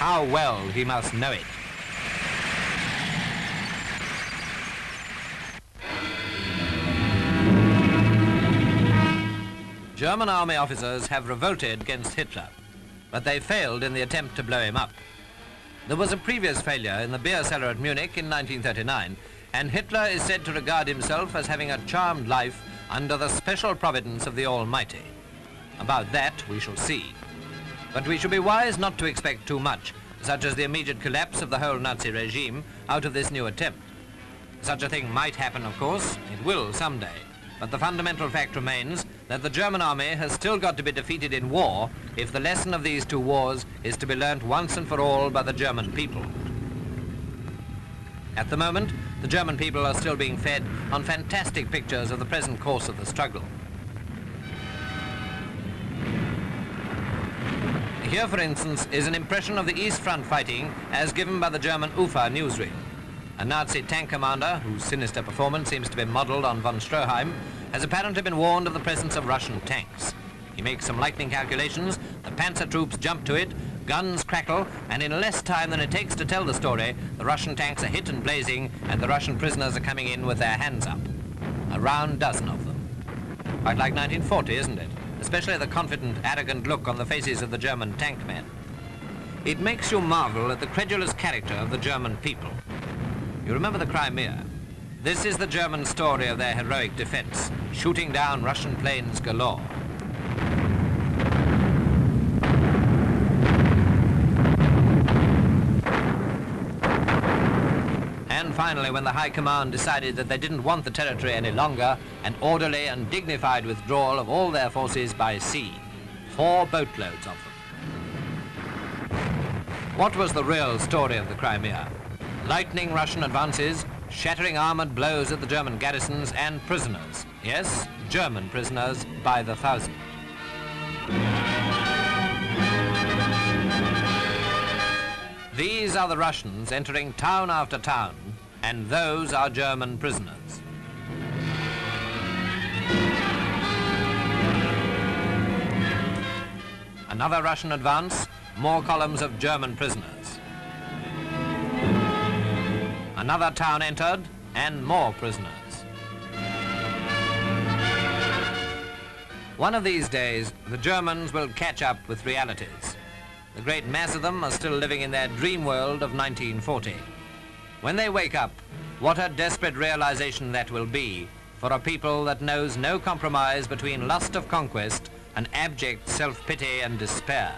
how well he must know it. German army officers have revolted against Hitler, but they failed in the attempt to blow him up. There was a previous failure in the beer cellar at Munich in 1939, and Hitler is said to regard himself as having a charmed life under the special providence of the Almighty. About that we shall see. But we should be wise not to expect too much, such as the immediate collapse of the whole Nazi regime, out of this new attempt. Such a thing might happen, of course, it will someday, but the fundamental fact remains that the German army has still got to be defeated in war if the lesson of these two wars is to be learnt once and for all by the German people. At the moment, the German people are still being fed on fantastic pictures of the present course of the struggle. Here, for instance, is an impression of the East Front fighting as given by the German UFA newsreel. A Nazi tank commander, whose sinister performance seems to be modelled on von Stroheim, has apparently been warned of the presence of Russian tanks. He makes some lightning calculations, the panzer troops jump to it, guns crackle, and in less time than it takes to tell the story, the Russian tanks are hit and blazing, and the Russian prisoners are coming in with their hands up. A round dozen of them. Quite like 1940, isn't it? Especially the confident, arrogant look on the faces of the German tank men. It makes you marvel at the credulous character of the German people. You remember the Crimea? This is the German story of their heroic defense, shooting down Russian planes galore. And finally, when the High Command decided that they didn't want the territory any longer, an orderly and dignified withdrawal of all their forces by sea. 4 boatloads of them. What was the real story of the Crimea? Lightning Russian advances, shattering armoured blows at the German garrisons, and prisoners. Yes, German prisoners by the thousand. These are the Russians entering town after town, and those are German prisoners. Another Russian advance, more columns of German prisoners. Another town entered, and more prisoners. One of these days, the Germans will catch up with realities. The great mass of them are still living in their dream world of 1940. When they wake up, what a desperate realization that will be for a people that knows no compromise between lust of conquest and abject self-pity and despair.